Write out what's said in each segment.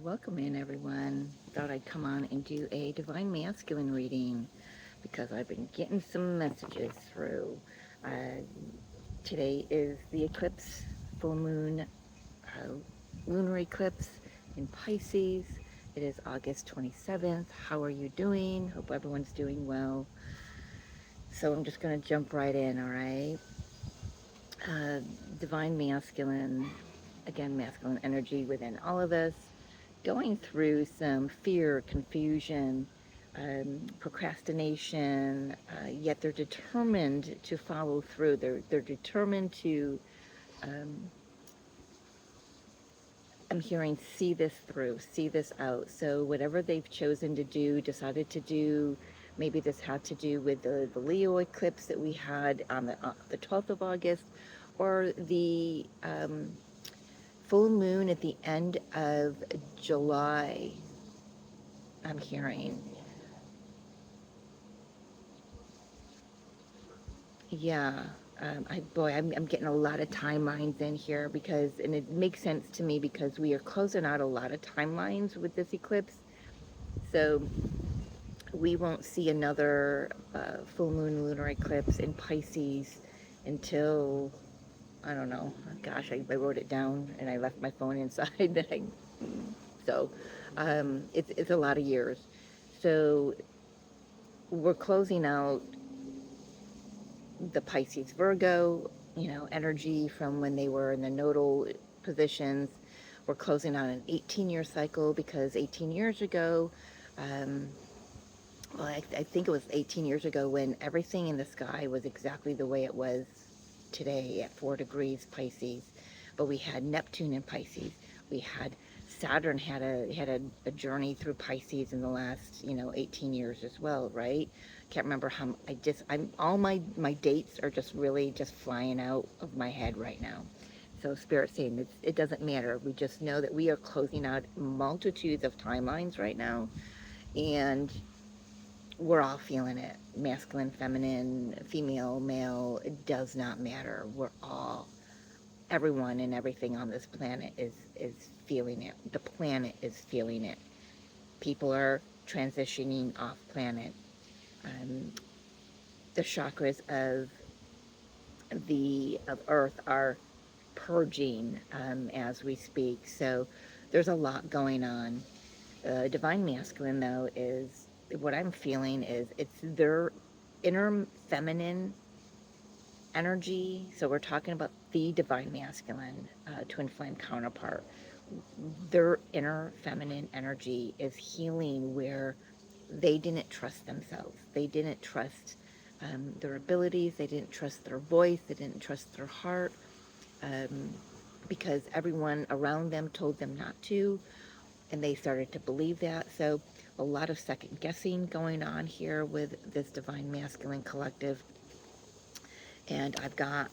Welcome in everyone. Thought I'd come on and do a Divine Masculine reading because I've been getting some messages through. Uh, Today is the eclipse, full moon, lunar eclipse in Pisces. It is August 27th. How are you doing? Hope everyone's doing well. So I'm just going to jump right in, all right? Uh, Divine Masculine, again, masculine energy within all of us, going through some fear, confusion, procrastination, yet they're determined to follow through. They're determined to, um, I'm hearing, see this through, see this out. So whatever they've chosen to do, decided to do, maybe this had to do with the Leo eclipse that we had on the 12th of August, or the full moon at the end of July, I'm hearing. Yeah. I'm getting a lot of timelines in here because, and it makes sense to me because we are closing out a lot of timelines with this eclipse. So we won't see another full moon lunar eclipse in Pisces until, I don't know, gosh, I wrote it down and I left my phone inside. So it's a lot of years. So we're closing out the Pisces Virgo, energy from when they were in the nodal positions. We're closing out an 18-year cycle because 18 years ago, um, well, I think it was 18 years ago when everything in the sky was exactly the way it was today at 4 degrees Pisces. But we had Neptune in Pisces. We had Saturn had a journey through Pisces in the last 18 years as well, right? Can't remember how. I'm all my dates are just really just flying out of my head right now. So Spirit saying it doesn't matter. We just know that we are closing out multitudes of timelines right now, and we're all feeling it. Masculine, feminine, female, male, it does not matter. We're all, everyone and everything on this planet is feeling it. The planet is feeling it. People are transitioning off planet. Um, the chakras of Earth are purging as we speak. So there's a lot going on. Divine Masculine, though, is what I'm feeling is it's their inner feminine energy. So we're talking about the Divine Masculine, twin flame counterpart. Their inner feminine energy is healing where they didn't trust themselves. They didn't trust their abilities. They didn't trust their voice. They didn't trust their heart um, because everyone around them told them not to, and they started to believe that. So a lot of second guessing going on here with this Divine Masculine collective. And I've got,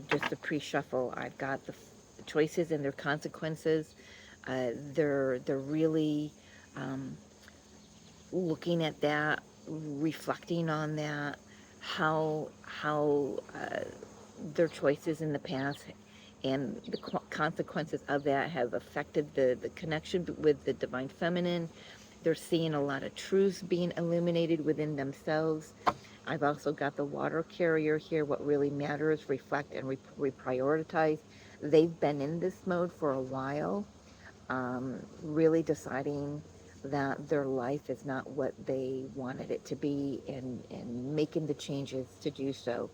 just a pre-shuffle. I've got the choices and their consequences. They're really um, looking at that, reflecting on that, how their choices in the past and the consequences of that have affected the connection with the divine feminine. They're seeing a lot of truths being illuminated within themselves. I've also got the water carrier here. What really matters, reflect and reprioritize. They've been in this mode for a while, really deciding that their life is not what they wanted it to be, and making the changes to do so.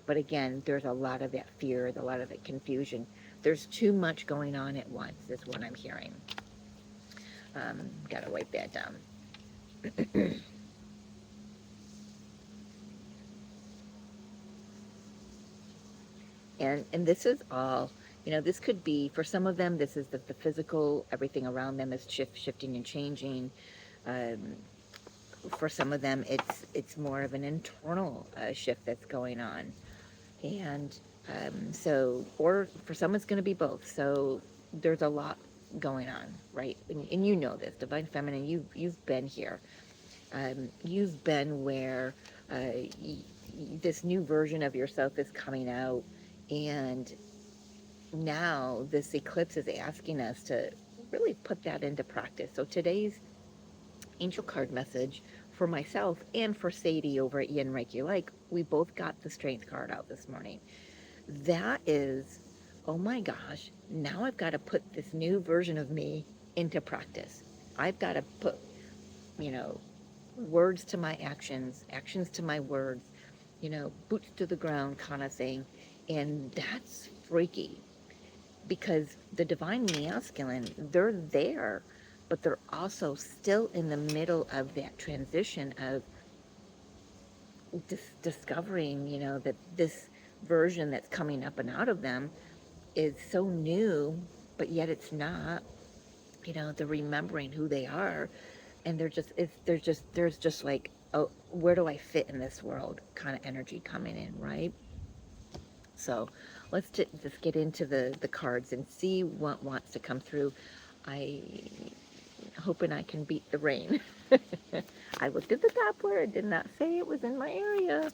But again, there's a lot of that fear, a lot of that confusion. There's too much going on at once, is what I'm hearing. Gotta write that down. And this is all, this could be, for some of them, this is the physical, everything around them is shifting and changing. Um, for some of them, it's more of an internal shift that's going on. And so, or for some, it's going to be both. So there's a lot going on, right? And you know this, Divine Feminine, you've been here. You've been where this new version of yourself is coming out, and now this eclipse is asking us to really put that into practice. So today's angel card message for myself and for Sadie over at Yin Reiki Like, we both got the strength card out this morning. That is, oh my gosh, now I've got to put this new version of me into practice. I've got to put, you know, words to my actions, actions to my words, boots to the ground kind of thing. And that's freaky because the divine masculine, they're there, but they're also still in the middle of that transition of discovering, that this version that's coming up and out of them is so new, but yet it's not. They're remembering who they are, and there's just like, oh, where do I fit in this world kind of energy coming in, right? So let's just get into the cards and see what wants to come through. I hoping I can beat the rain. I looked at the Doppler. It did not say it was in my area.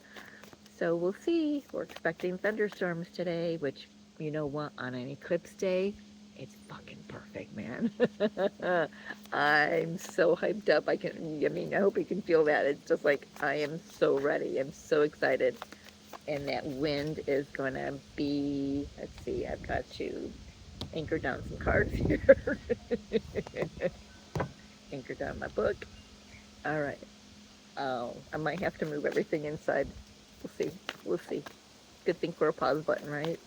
So we'll see. We're expecting thunderstorms today, which, you know what, on an eclipse day, it's fucking perfect, man. I'm so hyped up. I hope you can feel that. It's just like, I am so ready. I'm so excited. And that wind is going to be, let's see, I've got to anchor down some cards here. Anchor down my book. All right. Oh, I might have to move everything inside. We'll see. We'll see. Good thing for a pause button, right?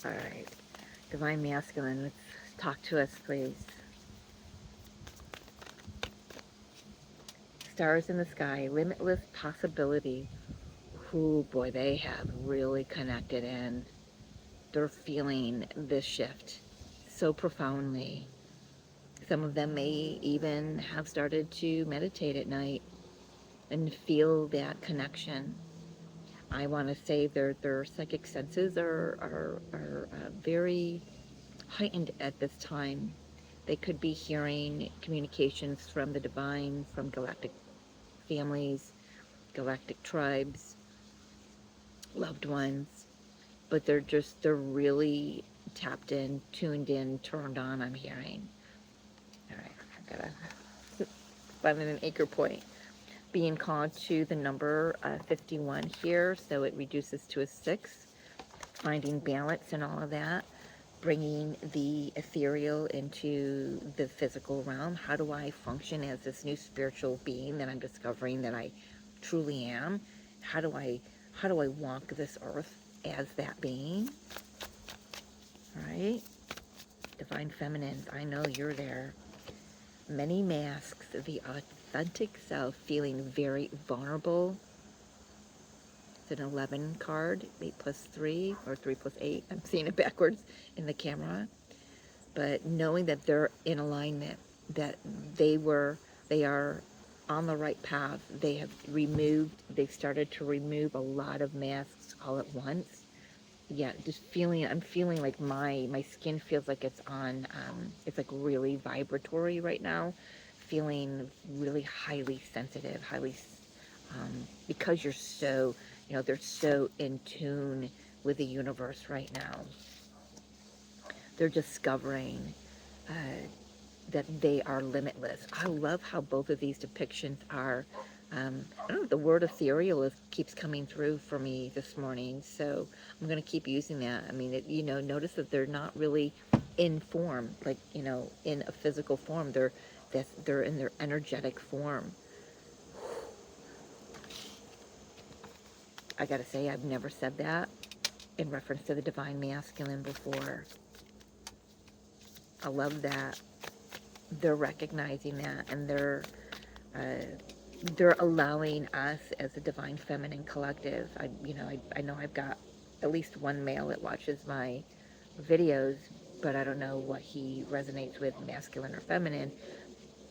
All right. Divine Masculine, let's talk to us, please. Stars in the sky, limitless possibility. Oh boy, they have really connected in. They're feeling this shift so profoundly. Some of them may even have started to meditate at night and feel that connection. I want to say their psychic senses are very heightened at this time. They could be hearing communications from the divine, from galactic families, galactic tribes, loved ones, but they're really tapped in, tuned in, turned on, I'm hearing. All right, I gotta find an anchor point. Being called to the number 51 here, so it reduces to a 6. Finding balance and all of that, bringing the ethereal into the physical realm. How do I function as this new spiritual being that I'm discovering that I truly am? How do I walk this earth as that being? Right? Divine feminines, I know you're there. Many masks, the authentic self, feeling very vulnerable. It's an 11 card, 8 plus 3, or 3 plus 8. I'm seeing it backwards in the camera. But knowing that they're in alignment, that they are on the right path. They've started to remove a lot of masks all at once. Yeah, I'm feeling like my skin feels like it's on, it's like really vibratory right now. Feeling really highly sensitive, because you're so, they're so in tune with the universe right now. They're discovering that they are limitless. I love how both of these depictions are, I don't know, the word ethereal keeps coming through for me this morning, so I'm going to keep using that. I mean, notice that they're not really in form, like, in a physical form. They're in their energetic form. I gotta say, I've never said that in reference to the divine masculine before. I love that. They're recognizing that, and they're allowing us as a divine feminine collective. I know I've got at least one male that watches my videos, but I don't know what he resonates with, masculine or feminine.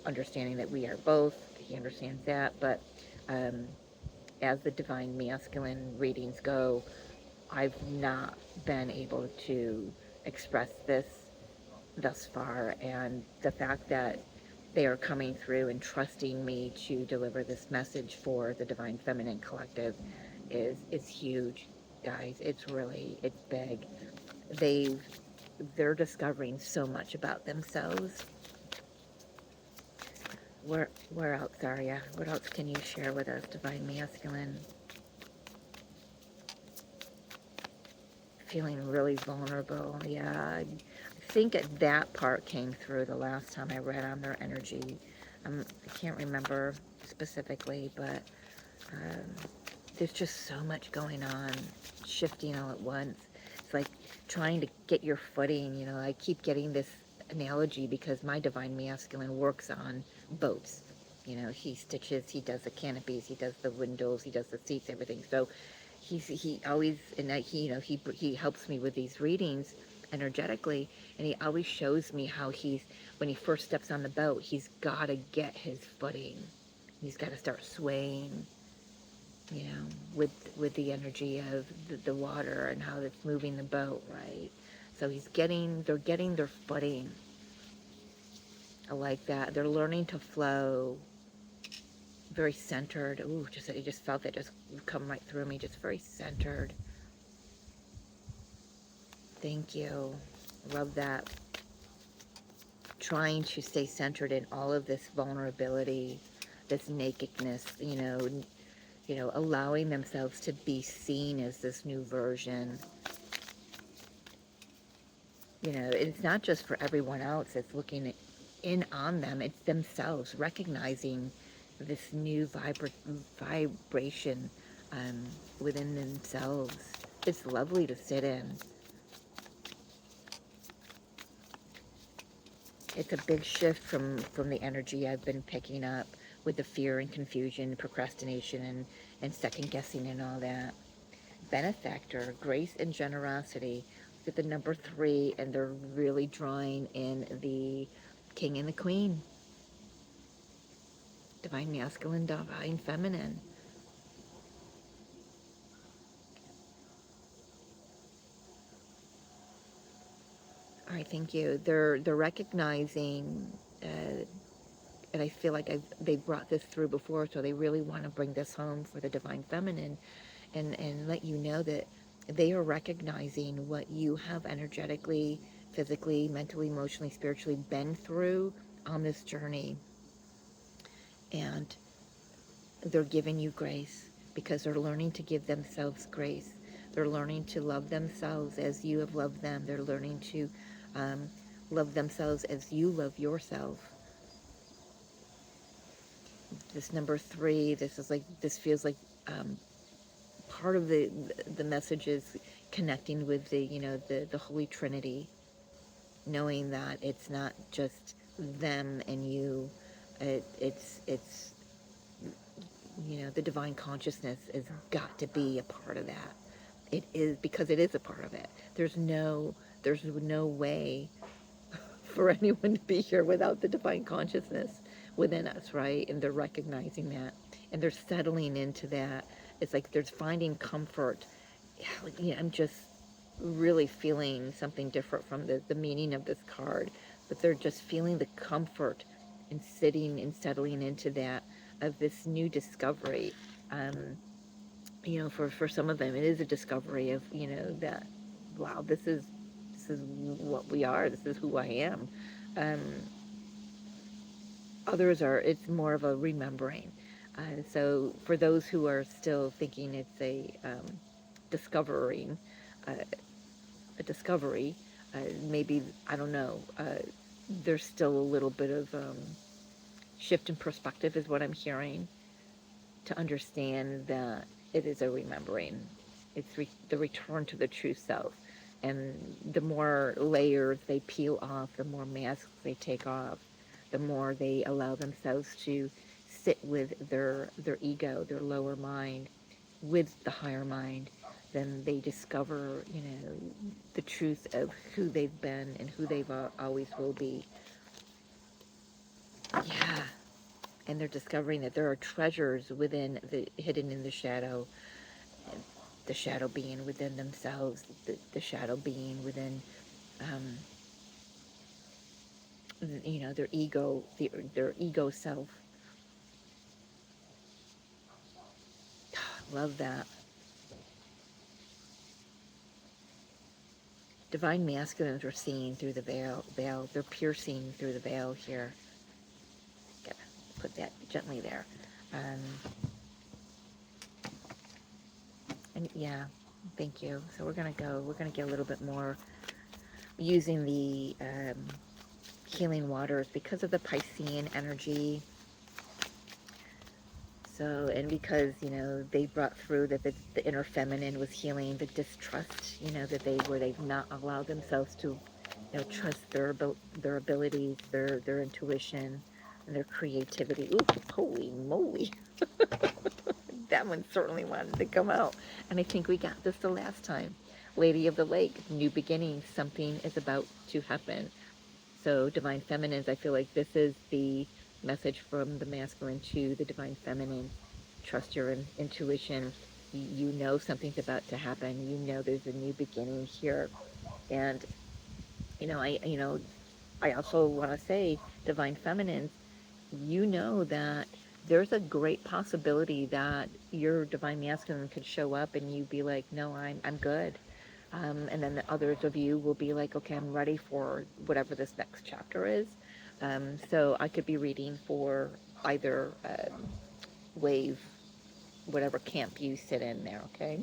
Understanding that we are both, he understands that, but as the divine masculine readings go, I've not been able to express this thus far, and the fact that they are coming through and trusting me to deliver this message for the Divine Feminine Collective is huge, guys. It's big. They've they're discovering so much about themselves. Where else are ya? What else can you share with us, Divine Masculine? Feeling really vulnerable. Yeah, I think that part came through the last time I read on their energy. I can't remember specifically, but um, there's just so much going on, shifting all at once. It's like trying to get your footing. You know, I keep getting this analogy because my Divine Masculine works on boats. You know, he stitches, he does the canopies, he does the windows, he does the seats, everything. So he always, and he, you know, he helps me with these readings energetically, and he always shows me how when he first steps on the boat, he's got to get his footing. He's got to start swaying, you know, with the energy of the water and how it's moving the boat, right? So they're getting their footing. I like that. They're learning to flow, very centered. Ooh, I just felt that just come right through me, just very centered. Thank you. Love that. Trying to stay centered in all of this vulnerability, this nakedness, allowing themselves to be seen as this new version. You know, it's not just for everyone else that's looking in on them, it's themselves recognizing this new vibration um, within themselves. It's lovely to sit in. It's a big shift from the energy I've been picking up with the fear and confusion, procrastination, and second guessing and all that. Benefactor, grace and generosity. Look at the number 3, and they're really drawing in the king and the queen. Divine masculine, divine feminine. All right, thank you. They're recognizing, and I feel like they brought this through before, so they really want to bring this home for the divine feminine, and let you know that they are recognizing what you have energetically, physically, mentally, emotionally, spiritually been through on this journey, and they're giving you grace because they're learning to give themselves grace. They're learning to love themselves as you have loved them. They're learning to um, love themselves as you love yourself. This number 3, this feels like part of the message is connecting with the Holy Trinity, knowing that it's not just them and you. It's the divine consciousness has got to be a part of that. It is, because it is a part of it. There's no way for anyone to be here without the divine consciousness within us, right? And they're recognizing that, and they're settling into that. It's like they're finding comfort. Yeah, I'm just really feeling something different from the meaning of this card, but they're just feeling the comfort and sitting and settling into that, of this new discovery. Um, for some of them, it is a discovery of, that, wow, this is what we are. This is who I am. Um, it's more of a remembering. So for those who are still thinking it's discovering, uh, a discovery, maybe, I don't know, there's still a little bit of shift in perspective is what I'm hearing, to understand that it is a remembering. It's the return to the true self. And the more layers they peel off, the more masks they take off, the more they allow themselves to sit with their ego, their lower mind, with the higher mind, then they discover, the truth of who they've been and who they've always will be. Yeah. And they're discovering that there are treasures hidden in the shadow, the shadow being within themselves, the shadow being within, um, their ego, their ego self. Love that. Divine masculines are seeing through the veil. They're piercing through the veil here. Gotta put that gently there. Um, and yeah, thank you. So we're gonna get a little bit more using the healing waters because of the Piscean energy. So, and because, they brought through that the inner feminine was healing the distrust, that they've not allowed themselves to, trust their abilities, their intuition, and their creativity. Ooh, holy moly. That one certainly wanted to come out. And I think we got this the last time. Lady of the Lake, new beginnings, something is about to happen. So divine feminines, I feel like this is the message from the masculine to the divine feminine. Trust your intuition. You know something's about to happen. You know there's a new beginning here. And I also want to say, divine feminines, you know that there's a great possibility that your divine masculine could show up and you be like, no, I'm good. And then the others of you will be like, okay, I'm ready for whatever this next chapter is. So I could be reading for either wave, whatever camp you sit in there, okay?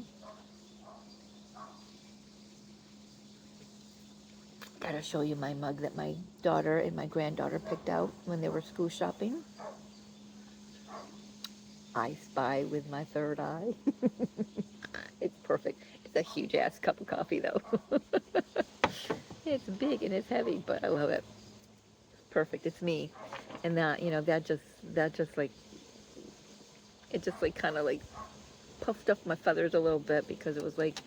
Gotta show you my mug that my daughter and my granddaughter picked out when they were school shopping. I spy with my third eye. It's perfect. It's a huge ass cup of coffee though. It's big and it's heavy, but I love it. Perfect. It's me. And that just like, it just like kind of like puffed up my feathers a little bit because it was like,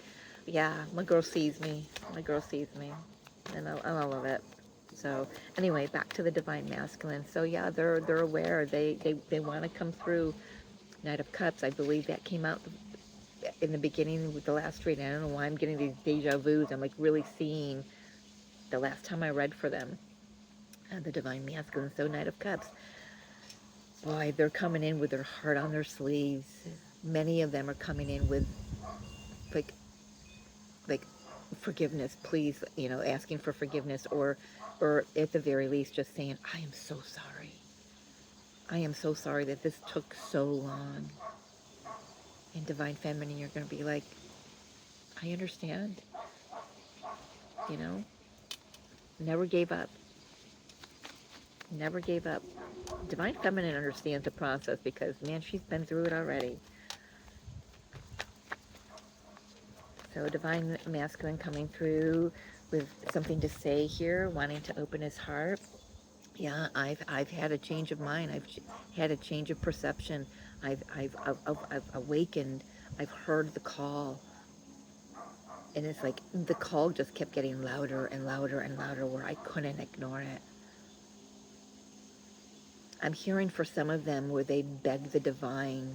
yeah, my girl sees me. My girl sees me. And I love it. So anyway, back to the divine masculine. So yeah, they're aware. They want to come through. Knight of Cups. I believe that came out in the beginning with the last reading. I don't know why I'm getting these deja vus. I'm like really seeing the last time I read for them, the divine masculine. So Knight of Cups. Boy, they're coming in with their heart on their sleeves. Many of them are coming in with like like forgiveness, please, asking for forgiveness, or at the very least just saying, I am so sorry. I am so sorry that this took so long. In divine feminine, you're going to be like, I understand, you know, never gave up. Never gave up. Divine feminine understands the process because, man, she's been through it already. So divine masculine coming through with something to say here, wanting to open his heart. Yeah, I've had a change of mind. I've had a change of perception. I've awakened. I've heard the call, and it's like the call just kept getting louder and louder and louder, where I couldn't ignore it. I'm hearing for some of them where they beg the divine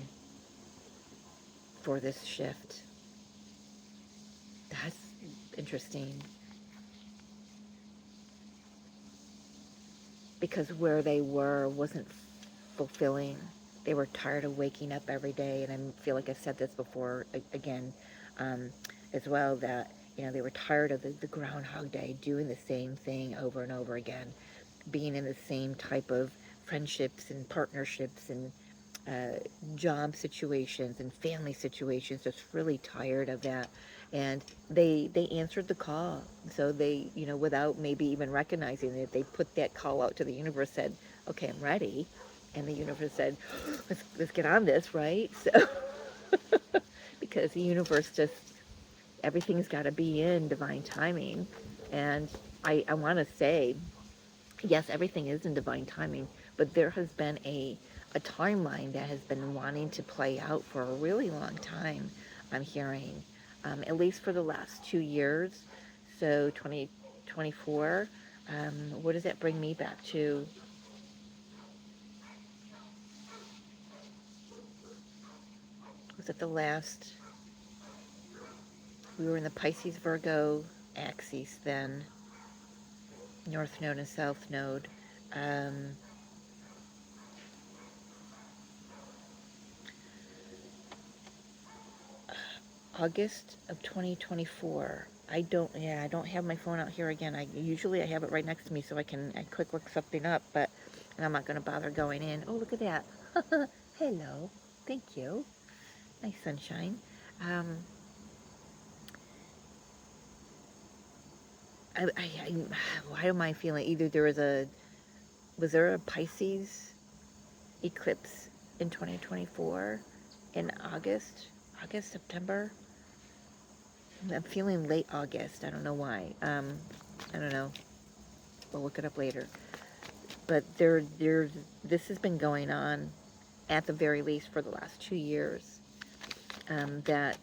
for this shift. That's interesting. Because where they were wasn't fulfilling. They were tired of waking up every day, and I feel like I've said this before again, as well, that they were tired of the Groundhog Day, doing the same thing over and over again, being in the same type of friendships and partnerships and job situations and family situations. Just really tired of that. And they answered the call. So they, without maybe even recognizing it, they put that call out to the universe, said, okay, I'm ready. And the universe said, let's get on this, right? So because the universe just, everything's got to be in divine timing. And I want to say, yes, everything is in divine timing, but there has been a timeline that has been wanting to play out for a really long time, I'm hearing, at least for the last 2 years. So 2024, what does that bring me back to? Was it the last, we were in the Pisces Virgo axis then, North Node and South Node. August of 2024. I don't have my phone out here again. Usually I have it right next to me so I quick look something up, but and I'm not going to bother going in. Oh, look at that. Hello. Thank you. Nice sunshine. Um, why am I feeling either was there a Pisces eclipse in 2024 in September? I'm feeling late August. I don't know why. I don't know. We'll look it up later. But this has been going on at the very least for the last 2 years. That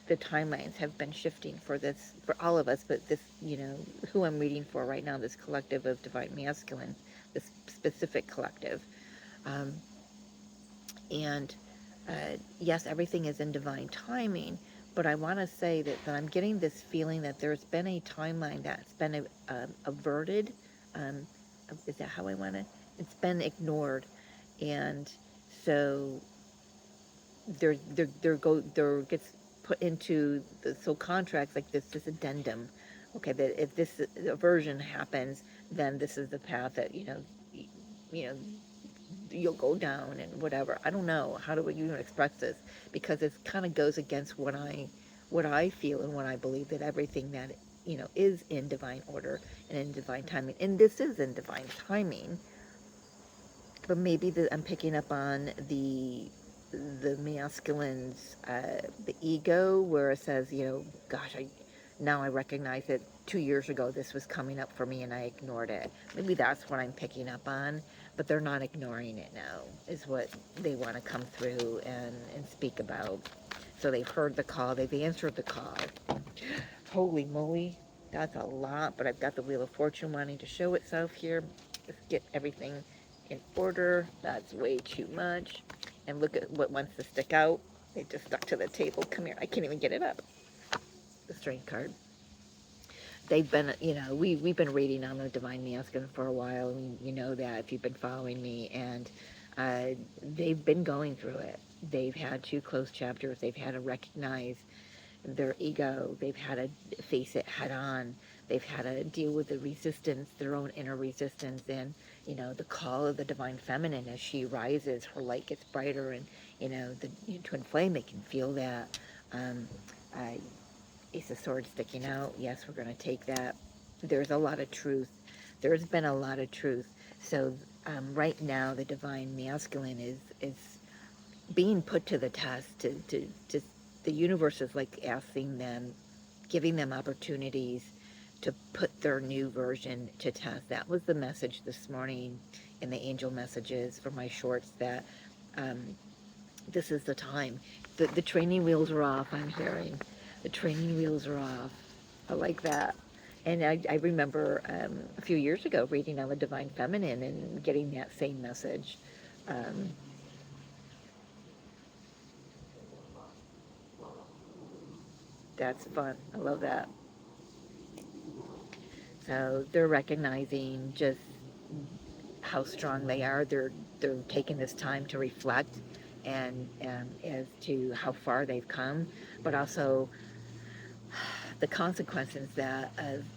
the timelines have been shifting for all of us, but this who I'm reading for right now, this collective of divine masculine, this specific collective, um, and yes, everything is in divine timing. But I want to say that I'm getting this feeling that there's been a timeline that's been averted. Um, is that how I want to? It's been ignored, and so there gets put into the contracts like this addendum. Okay, that if this aversion happens, then this is the path that you know you'll go down and whatever. I don't know how do we even express this, because it kind of goes against what I feel and what I believe, that everything that is in divine order and in divine timing, and this is in divine timing. But maybe I'm picking up on the masculine's the ego, where it says, gosh, now I recognize that 2 years ago this was coming up for me and I ignored it. Maybe that's what I'm picking up on, but they're not ignoring it now, is what they want to come through and speak about. So they've heard the call, they've answered the call. Holy moly, that's a lot, but I've got the Wheel of Fortune wanting to show itself here. Let's get everything in order. That's way too much. And look at what wants to stick out. It just stuck to the table. Come here. I can't even get it up. The Strength card. They've been, we've been reading on the Divine Masculine for a while. And you know that if you've been following me. And they've been going through it. They've had 2 closed chapters. They've had to recognize their ego. They've had to face it head on. They've had to deal with the resistance, their own inner resistance, and the call of the divine feminine as she rises. Her light gets brighter, and the twin flame. They can feel that. Uh, Ace of Swords sticking out. Yes, we're going to take that. There's a lot of truth. There's been a lot of truth. So right now, the divine masculine is being put to the test. To the universe is like asking them, giving them opportunities to put their new version to test. That was the message this morning in the angel messages for my shorts, that this is the time. The training wheels are off, I'm hearing. The training wheels are off. I like that. And I remember a few years ago reading on the Divine Feminine and getting that same message. Um, that's fun. I love that. So they're recognizing just how strong they are. They're taking this time to reflect and as to how far they've come, but also the consequences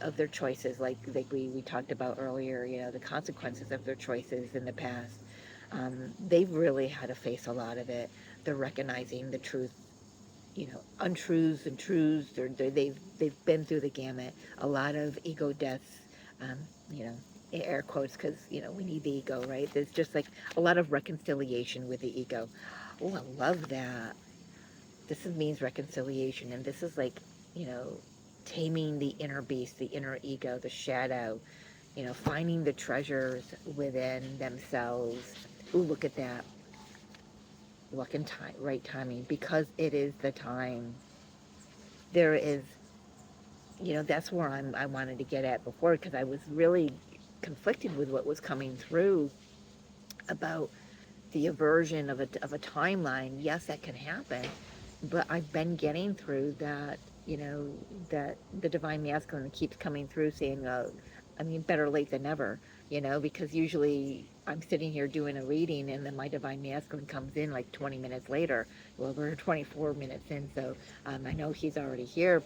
of their choices, like we talked about earlier. The consequences of their choices in the past. They've really had to face a lot of it. They're recognizing the truth, untruths and truths. They've been through the gamut. A lot of ego deaths, um, you know, air quotes, because we need the ego, right? There's just like a lot of reconciliation with the ego. Oh, I love that. Means reconciliation, and this is like, you know, taming the inner beast, the inner ego, the shadow. Finding the treasures within themselves. Ooh, look at that. Luck and time, right timing, because it is the time. There is, that's where I wanted to get at before, because I was really conflicted with what was coming through about the aversion of a timeline. Yes, that can happen, but I've been getting through that, that the divine masculine keeps coming through saying, I mean, better late than never, because usually I'm sitting here doing a reading and then my divine masculine comes in like 20 minutes later. Well, we're 24 minutes in, so I know he's already here,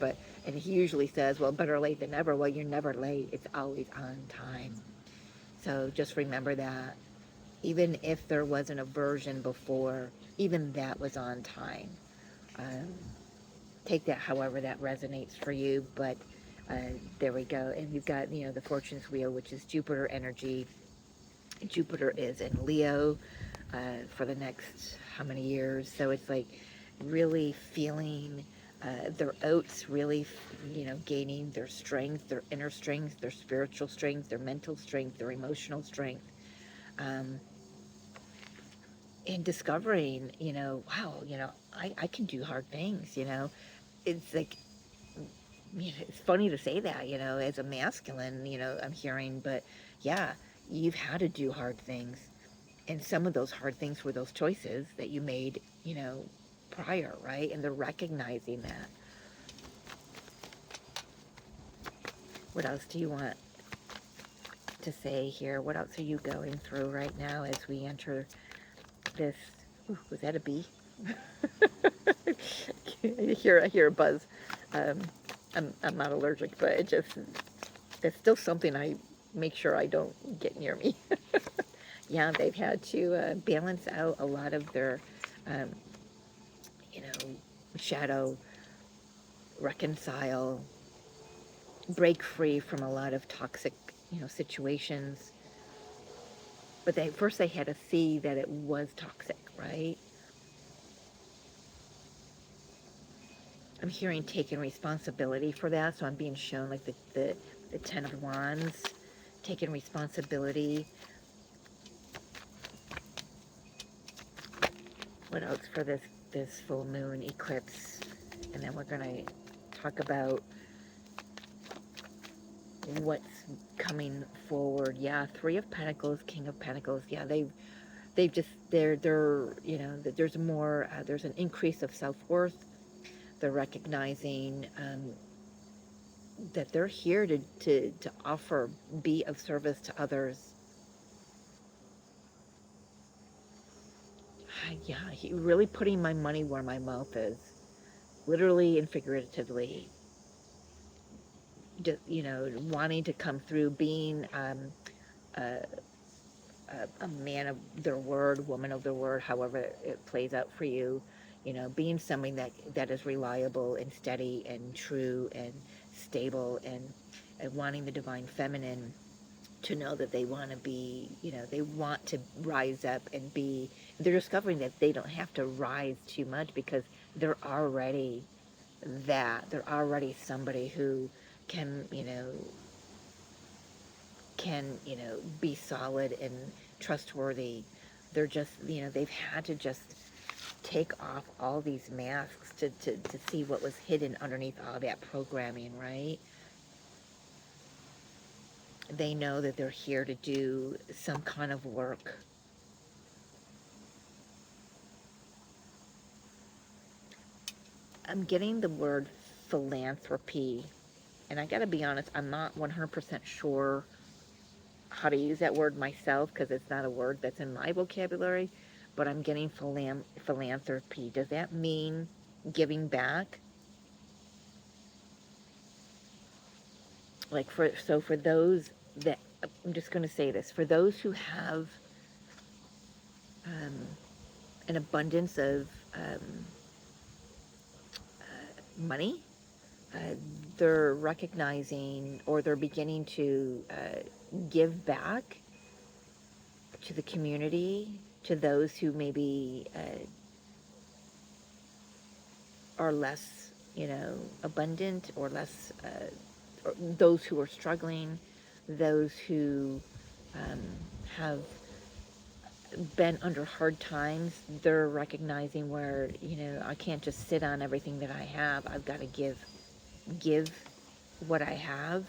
and he usually says, well, better late than never. Well, you're never late. It's always on time. So just remember that. Even if there wasn't a version before, even that was on time. Um, Take that however that resonates for you, but there we go. And you've got, the Fortune's Wheel, which is Jupiter energy. Jupiter is in Leo for the next how many years? So it's like really feeling their oats, really, gaining their strength, their inner strength, their spiritual strength, their mental strength, their emotional strength. Um, and discovering, wow, I can do hard things, It's like, it's funny to say that, as a masculine, I'm hearing, but yeah, you've had to do hard things. And some of those hard things were those choices that you made, prior, right? And they're recognizing that. What else do you want to say here? What else are you going through right now as we enter this? Ooh, was that a bee? I hear a buzz. Um, I'm not allergic, but it's still something I make sure I don't get near me. Yeah, they've had to balance out a lot of their, um, you know, shadow, reconcile, break free from a lot of toxic, situations. But first they had to see that it was toxic, right? I'm hearing taking responsibility for that, so I'm being shown like the Ten of Wands, taking responsibility. What else for this full moon eclipse? And then we're gonna talk about what's coming forward. Yeah, Three of Pentacles, King of Pentacles. Yeah, they've just they're there's more. There's an increase of self-worth. They're recognizing that they're here to offer, be of service to others. Yeah, really putting my money where my mouth is, literally and figuratively. Just, wanting to come through, being a, a man of their word, woman of their word, however it plays out for you. Being something that is reliable and steady and true and stable, and wanting the divine feminine to know that they want to be, they want to rise up and be, they're discovering that they don't have to rise too much because they're already they're already somebody who can, be solid and trustworthy. They're just, they've had to just take off all these masks to see what was hidden underneath all that programming, right? They know that they're here to do some kind of work. I'm getting the word philanthropy, and I gotta be honest, I'm not 100% sure how to use that word myself because it's not a word that's in my vocabulary, but I'm getting philanthropy. Does that mean giving back? Like for those that, I'm just going to say this, for those who have um, an abundance of money, uh, they're recognizing, or they're beginning to give back to the community, to those who maybe are less, abundant, or less, or those who are struggling, those who um, have been under hard times. They're recognizing where, I can't just sit on everything that I have. I've got to give what I have.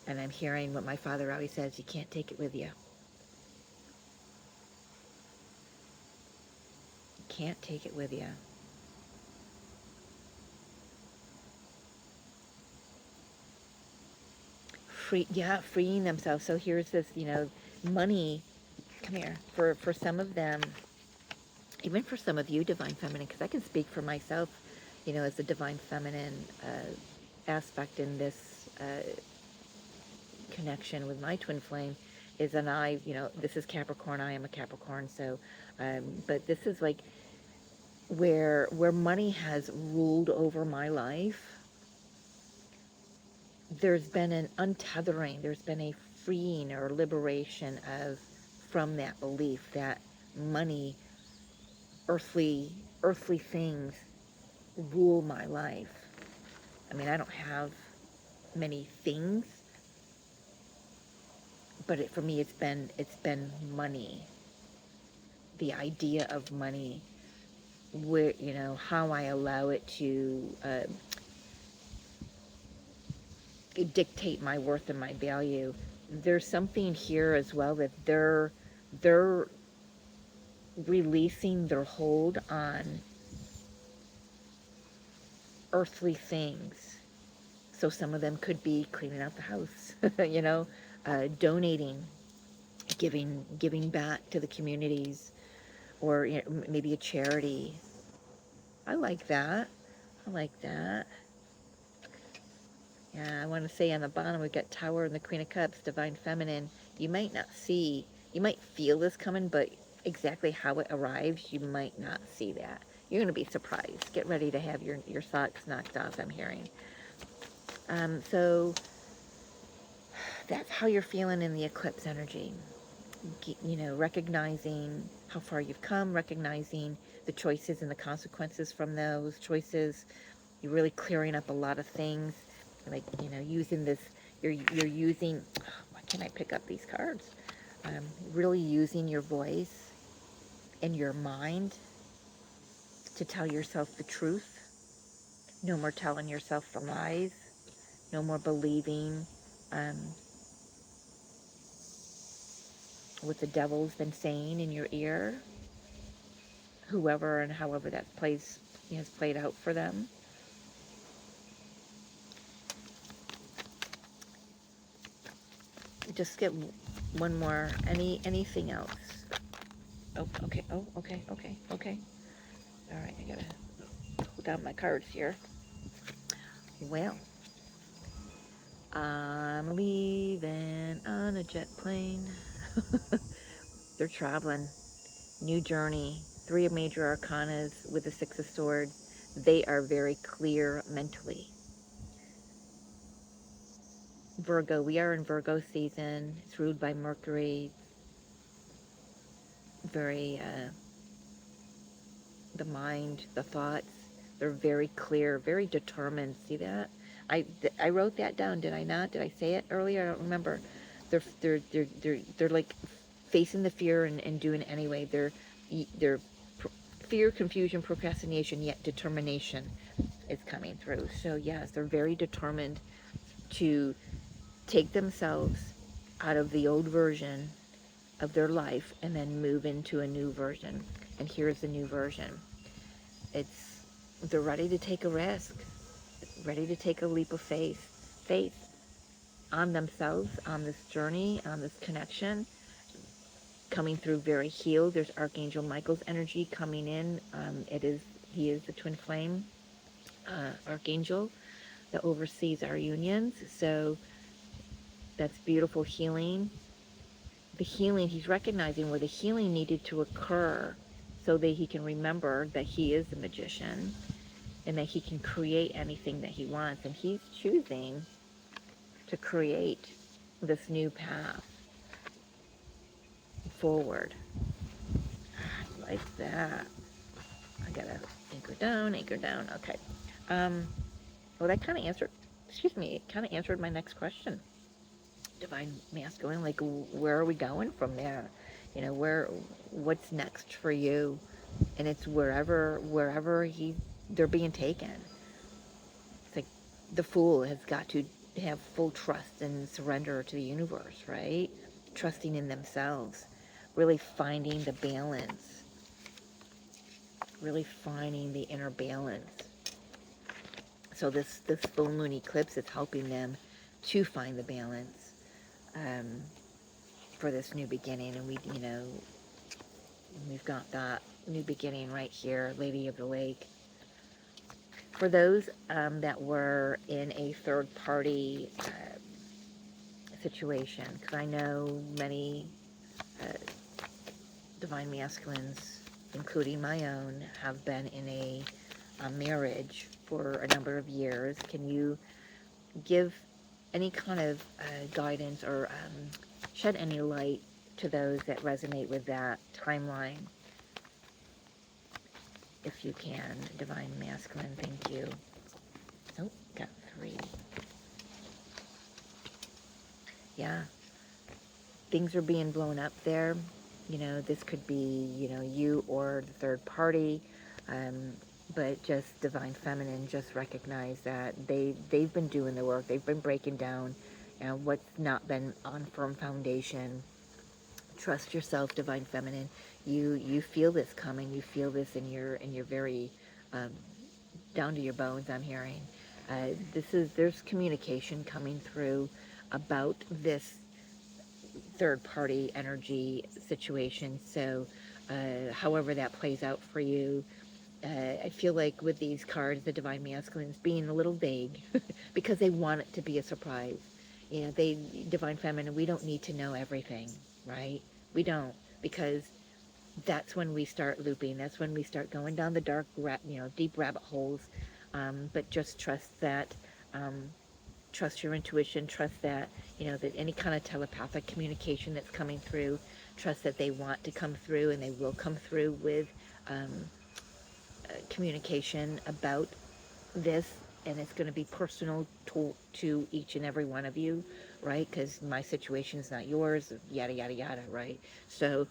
And I'm hearing what my father always says: you can't take it with you. You can't take it with you. freeing themselves. So here's this, money. Come here. For some of them, even for some of you, divine feminine, because I can speak for myself, as a divine feminine aspect in this connection with my twin flame, is an this is Capricorn. I am a Capricorn. So, but this is like where money has ruled over my life. There's been an untethering, there's been a freeing or liberation from that belief that money, earthly things rule my life. I mean, I don't have many things, but for me, it's been money. The idea of money, where how I allow it to dictate my worth and my value. There's something here as well that they're releasing their hold on earthly things. So some of them could be cleaning out the house, donating, giving back to the communities, or maybe a charity. I like that. I like that. Yeah, I want to say on the bottom we've got Tower and the Queen of Cups, Divine Feminine. You might feel this coming, but exactly how it arrives, you might not see that. You're going to be surprised. Get ready to have your socks knocked off, I'm hearing. So that's how you're feeling in the eclipse energy. Recognizing how far you've come, recognizing the choices and the consequences from those choices. You're really clearing up a lot of things, like using this. You're using. Why can't I pick up these cards? Really using your voice and your mind to tell yourself the truth. No more telling yourself the lies. No more believing um, what the devil's been saying in your ear. Whoever and however that has played out for them. Just get one more. Anything else? Oh, okay. Oh, okay. All right, I gotta pull down my cards here. Well, I'm leaving on a jet plane. They're traveling. New journey. 3 major arcanas with the 6 of swords. They are very clear mentally. Virgo, we are in Virgo season. It's ruled by Mercury. Very, the mind, the thoughts, they're very clear, very determined. See that? I wrote that down, did I not? Did I say it earlier? I don't remember. They're like facing the fear and doing it anyway. They're fear, confusion, procrastination, yet determination is coming through. So yes, they're very determined to take themselves out of the old version of their life and then move into a new version. And here's the new version. They're ready to take a risk, ready to take a leap of faith on themselves, on this journey, on this connection, coming through very healed. There's Archangel Michael's energy coming in. He is the twin flame archangel that oversees our unions. So that's beautiful healing. The healing, he's recognizing where the healing needed to occur so that he can remember that he is a magician and that he can create anything that he wants. And he's choosing to create this new path forward. Like that. I gotta anchor down. Okay. Well, that kind of answered, it kind of answered my next question. Divine masculine, like where are we going from there? What's next for you? And it's wherever they're being taken. It's like the fool has got to have full trust and surrender to the universe, right? Trusting in themselves, really finding the balance, really finding the inner balance. So this full moon eclipse is helping them to find the balance. for this new beginning. And we've got that new beginning right here, Lady of the Lake. For those that were in a third-party situation, because I know many divine masculines, including my own, have been in a marriage for a number of years. Can you give any kind of guidance or shed any light to those that resonate with that timeline? If you can, divine masculine, thank you. Oh, got 3. Yeah, things are being blown up there. This could be, you or the third party. But just divine feminine, just recognize that they've been doing the work. They've been breaking down, what's not been on firm foundation. Trust yourself, divine feminine. You feel this coming. You feel this in your very down to your bones. I'm hearing there's communication coming through about this third party energy situation. So however that plays out for you, I feel like with these cards, the divine masculines being a little vague because they want it to be a surprise. Divine feminine, we don't need to know everything, right? We don't, because that's when we start looping. That's when we start going down the deep rabbit holes. But just trust that, trust your intuition, trust that, that any kind of telepathic communication that's coming through, trust that they want to come through and they will come through with communication about this, and it's going to be personal to each and every one of you, right? Because my situation is not yours, yada yada yada, right? So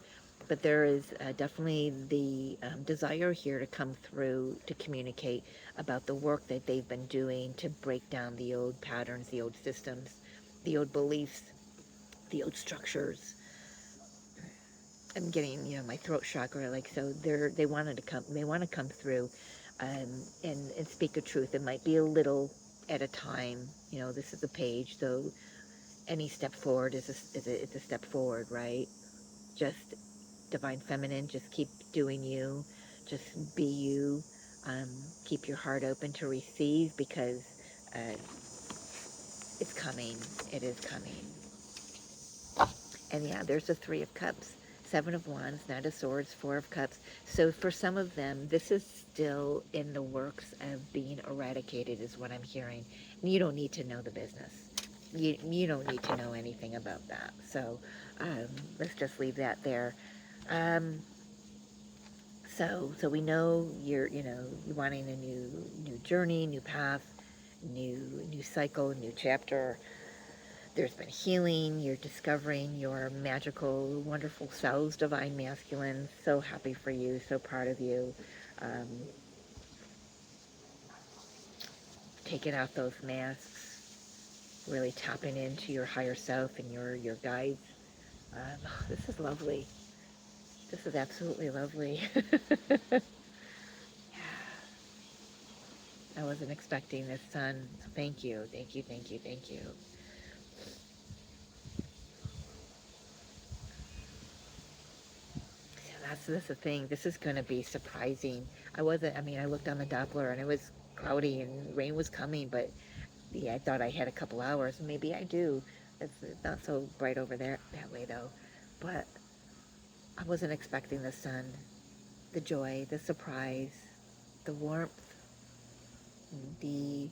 but there is definitely the desire here to come through to communicate about the work that they've been doing to break down the old patterns, the old systems, the old beliefs, the old structures. I'm getting, my throat chakra, like, so they want to come through and speak a truth. It might be a little at a time. This is a page, so any step forward is a step forward, right? Just divine feminine, just keep doing you, just be you, keep your heart open to receive, because it's coming, it is coming. And yeah, there's the 3 of Cups, 7 of Wands, Knight of Swords, 4 of Cups. So for some of them, this is still in the works of being eradicated, is what I'm hearing. And you don't need to know the business. You don't need to know anything about that. So let's just leave that there. So we know you're wanting a new journey, new path, new cycle, new chapter. There's been healing. You're discovering your magical, wonderful selves, divine masculine. So happy for you. So proud of you. Taking out those masks, really tapping into your higher self and your guides. This is lovely. This is absolutely lovely. I wasn't expecting this, Sun. Thank you, thank you, thank you, thank you. That's the thing. This is going to be surprising. I looked on the Doppler and it was cloudy and rain was coming, but yeah, I thought I had a couple hours. Maybe I do. It's not so bright over there that way though. But I wasn't expecting the sun, the joy, the surprise, the warmth, the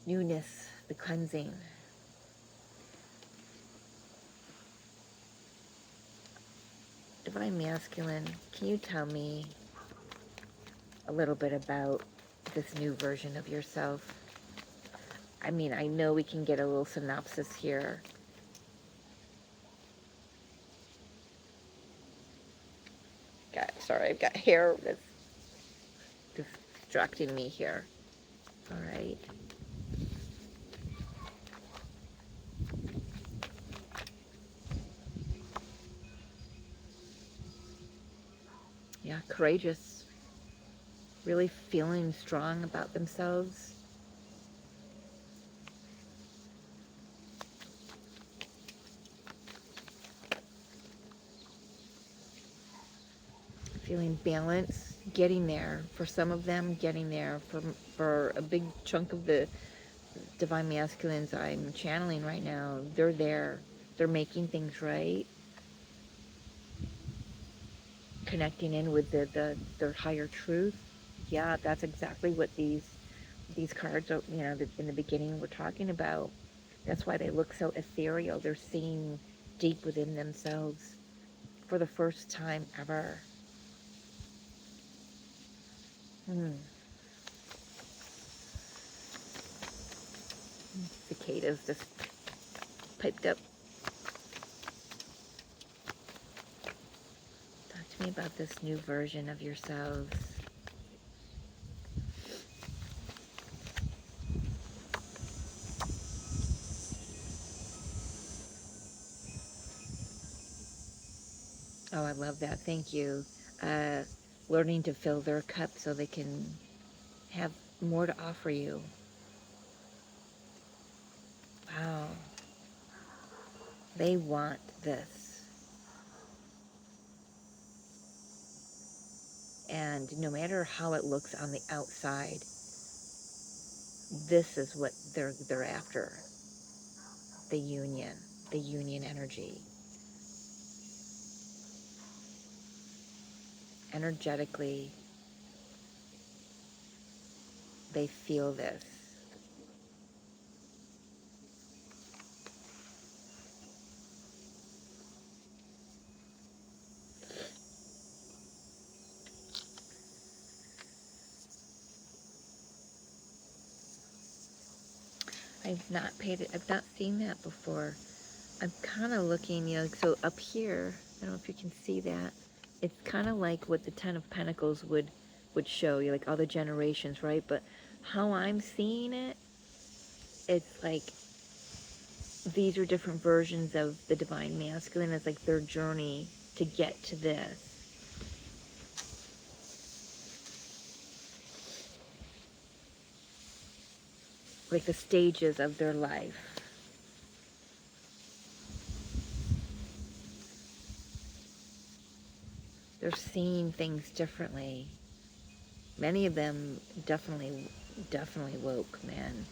newness, the cleansing. Divine Masculine, can you tell me a little bit about this new version of yourself? I know we can get a little synopsis here. Sorry, I've got hair that's distracting me here. All right. Yeah, courageous. Really feeling strong about themselves. feeling balance, getting there. For some of them, getting there. For a big chunk of the divine masculines I'm channeling right now, they're there. They're making things right, connecting in with their higher truth. Yeah, that's exactly what these cards are, in the beginning we're talking about. That's why they look so ethereal. They're seeing deep within themselves for the first time ever. Hmm. Cicadas just piped up. Talk to me about this new version of yourselves. Oh, I love that. Thank you. Uh, Learning to fill their cup so they can have more to offer you. Wow. They want this. And no matter how it looks on the outside, this is what they're after. The union energy. Energetically, they feel this. I've not seen that before. I'm kind of looking, so up here, I don't know if you can see that. It's kind of like what the Ten of Pentacles would show you, like all the generations, right? But how I'm seeing it, it's like these are different versions of the divine masculine. It's like their journey to get to this. Like the stages of their life. They're seeing things differently. Many of them definitely woke, man.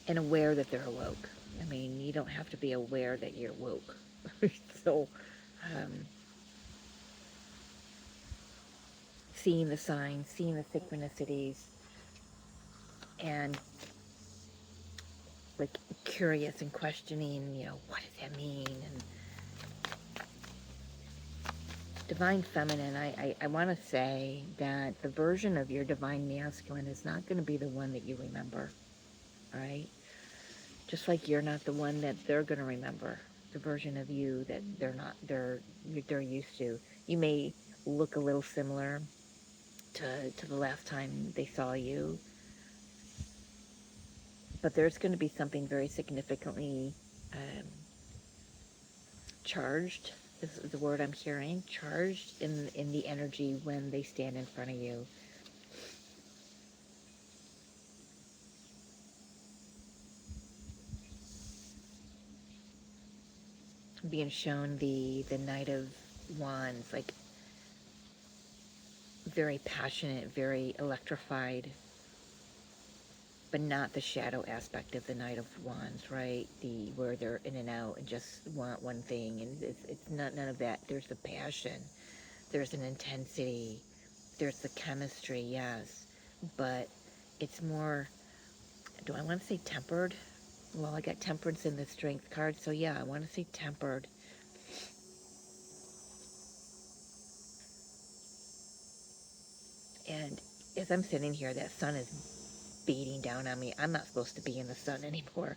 And aware that they're awoke. I mean, you don't have to be aware that you're woke. So, um, seeing the signs, seeing the synchronicities, and like curious and questioning, what does that mean? And divine feminine, I want to say that the version of your divine masculine is not going to be the one that you remember, right? Just like you're not the one that they're going to remember, the version of you that they're used to. You may look a little similar to the last time they saw you, but there's going to be something very significantly charged, is the word I'm hearing, charged in the energy when they stand in front of you. Being shown the Knight of Wands, like very passionate, very electrified, but not the shadow aspect of the Knight of Wands, right? Where they're in and out and just want one thing, and it's not none of that. There's the passion, there's an intensity, there's the chemistry, yes, but it's more. Do I want to say tempered? Well, I got temperance in the strength card, so yeah, I want to say tempered. And as I'm sitting here, that sun is beating down on me. I'm not supposed to be in the sun anymore.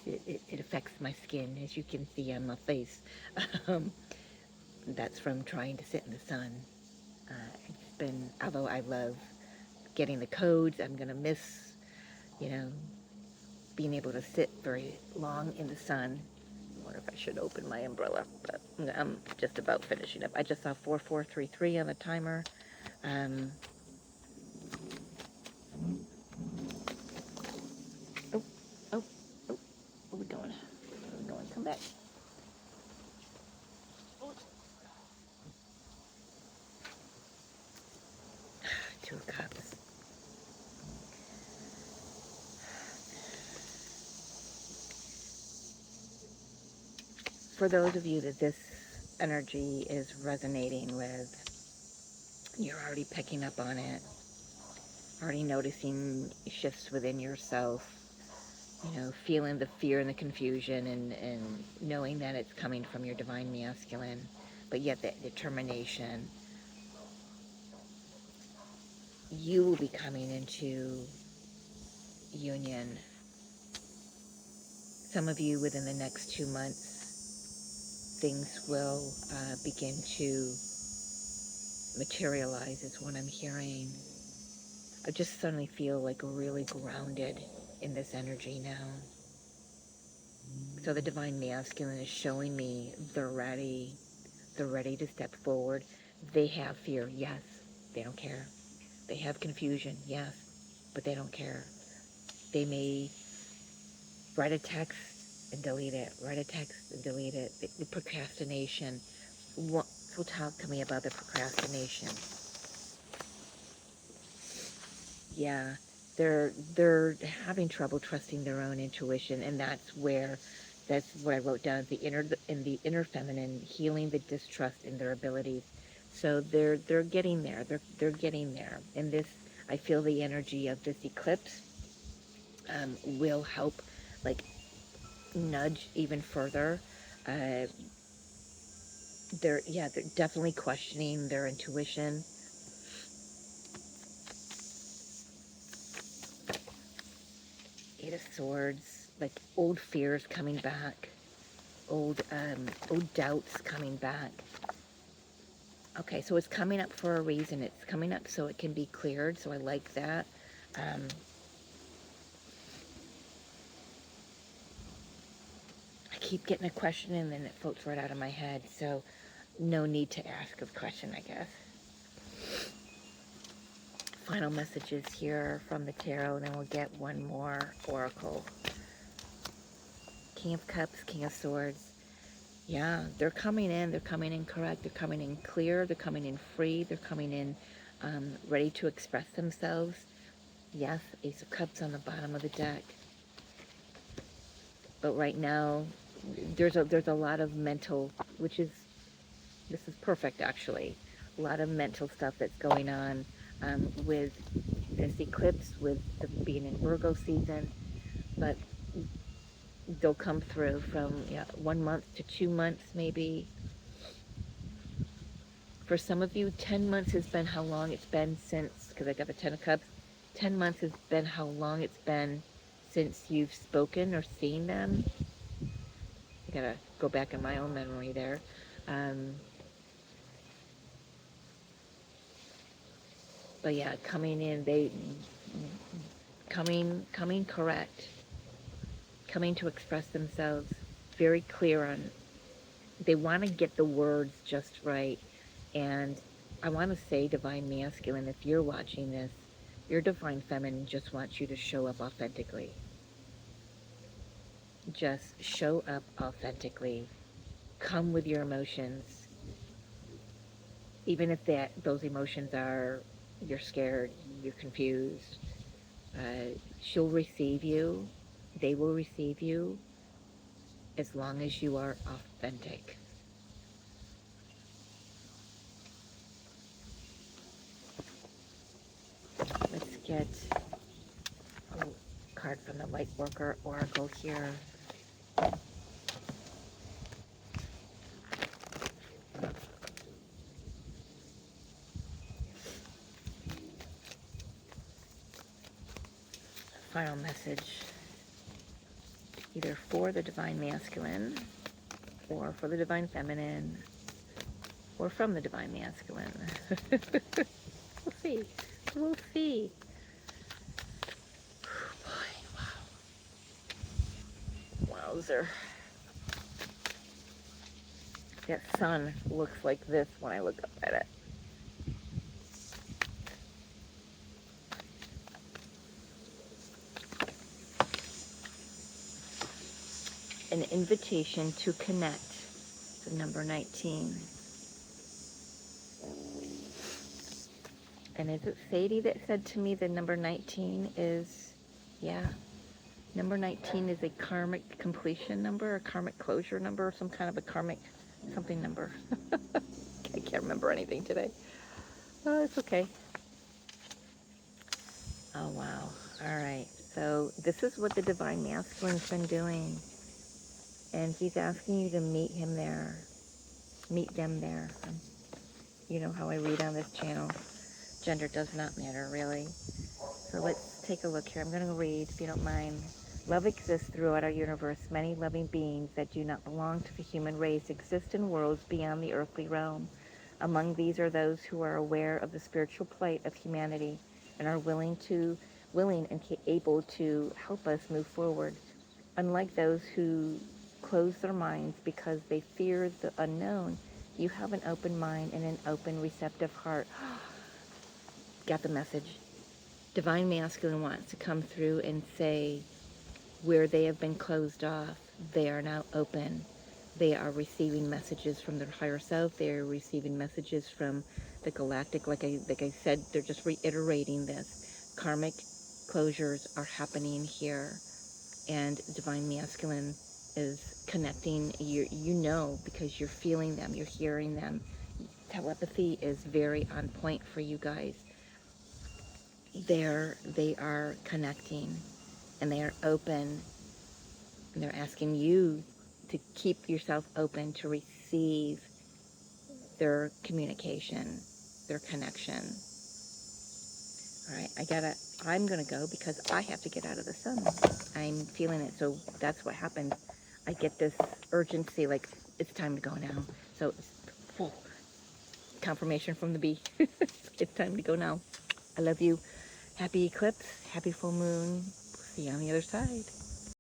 It affects my skin, as you can see on my face. Um, that's from trying to sit in the sun. It's been, although I love getting the codes, I'm going to miss, you know, being able to sit very long in the sun. I wonder if I should open my umbrella, but I'm just about finishing up. I just saw 4433 on the timer. Um, oh, oh, oh, where we going? Where we going? Come back. for those of you that this energy is resonating with, you're already picking up on it, already noticing shifts within yourself, you know, feeling the fear and the confusion, and knowing that it's coming from your divine masculine, but yet that determination. You will be coming into union. Some of you within the next 2 months, things will begin to materialize, is what I'm hearing. I just suddenly feel like really grounded in this energy now. So the divine masculine is showing me they're ready. They're ready to step forward. They have fear, yes. They don't care. They have confusion, yes, but they don't care. They may write a text and delete it. Write a text and delete it. The procrastination. So talk to me about the procrastination. Yeah, they're having trouble trusting their own intuition, and that's what I wrote down, the inner feminine, healing the distrust in their abilities. So they're getting there. They're getting there. And this, I feel the energy of this eclipse will help, like, nudge even further. Uh, they're definitely questioning their intuition. Eight of Swords, like old fears coming back, old doubts coming back. Okay, so it's coming up for a reason. It's coming up so it can be cleared. So I like that. I keep getting a question and then it floats right out of my head. So no need to ask a question, I guess. Final messages here from the tarot, and then we'll get one more oracle. King of Cups, King of Swords. Yeah, they're coming in. They're coming in correct. They're coming in clear. They're coming in free. They're coming in ready to express themselves. Yes, Ace of Cups on the bottom of the deck. But right now, there's a lot of mental, this is perfect actually. A lot of mental stuff that's going on with this eclipse, with the being in Virgo season. But they'll come through from 1 month to 2 months maybe. For some of you, 10 months has been how long it's been since, because I got the 10 of Cups, 10 months has been how long it's been since you've spoken or seen them. I gotta go back in my own memory there. But yeah, coming in, coming correct, coming to express themselves, very clear on, they want to get the words just right. And I want to say, divine masculine, if you're watching this, your divine feminine just wants you to show up authentically. Just show up authentically. Come with your emotions. Even if those emotions are, you're scared, you're confused, she'll receive you. They will receive you as long as you are authentic. Let's get a card from the Light Worker Oracle here. Final message, either for the divine masculine, or for the divine feminine, or from the divine masculine. We'll see. We'll see. Oh boy, wow. Wowzer. That sun looks like this when I look up at it. An invitation to connect. The number 19. And is it Sadie that said to me the number 19 is, yeah, Number 19 is a karmic completion number, a karmic closure number, or some kind of a karmic something number. I can't remember anything today. Oh, it's okay. Oh, wow. All right. So this is what the Divine Masculine's been doing. And he's asking you to meet him there. Meet them there. You know how I read on this channel. Gender does not matter, really. So let's take a look here. I'm going to read, if you don't mind. Love exists throughout our universe. Many loving beings that do not belong to the human race exist in worlds beyond the earthly realm. Among these are those who are aware of the spiritual plight of humanity and are willing and able to help us move forward. Unlike those who close their minds because they fear the unknown, you have an open mind and an open, receptive heart. Got the message. Divine Masculine wants to come through and say where they have been closed off, they are now open. They are receiving messages from their higher self. They are receiving messages from the galactic. Like I said, they're just reiterating this. Karmic closures are happening here, and Divine Masculine is connecting. You know, because you're feeling them, you're hearing them. Telepathy is very on point for you guys. They are connecting, and they are open, and they're asking you to keep yourself open to receive their communication, their connection. All right, I'm gonna go because I have to get out of the sun. I'm feeling it, so that's what happened. I get this urgency, like it's time to go now. So, whoa, confirmation from the bee. It's time to go now. I love you. Happy eclipse, happy full moon. See you on the other side.